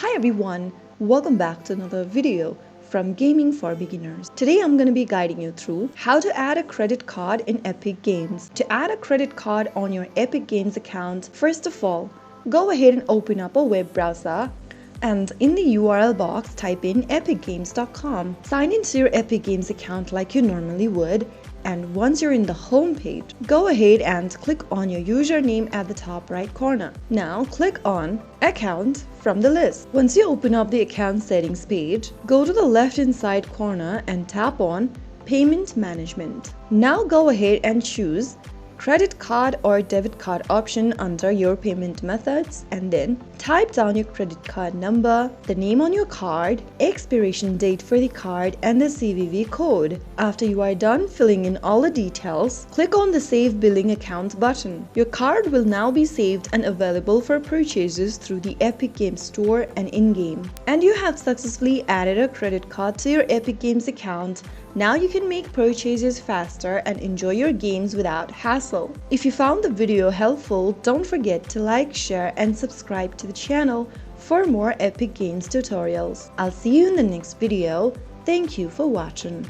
Hi everyone, welcome back to another video from Gaming for Beginners. Today I'm going to be guiding you through how to add a credit card in Epic Games. To add a credit card on your Epic Games account, first of all, go ahead and open up a web browser and in the URL box type in epicgames.com. Sign into your Epic Games account like you normally would, and once you're in the home page, go ahead and click on your username at the top right corner. Now click on Account from the list. Once you open up the account settings page, go to the left hand side corner and tap on Payment Management. Now go ahead and choose credit card or debit card option under your payment methods, and then type down your credit card number, the name on your card, expiration date for the card, and the CVV code. After you are done filling in all the details, click on the Save Billing Account button. Your card will now be saved and available for purchases through the Epic Games Store and in-game. And you have successfully added a credit card to your Epic Games account. Now you can make purchases faster and enjoy your games without hassle. If you found the video helpful, don't forget to like, share, and subscribe to the channel for more Epic Games tutorials. I'll see you in the next video. Thank you for watching.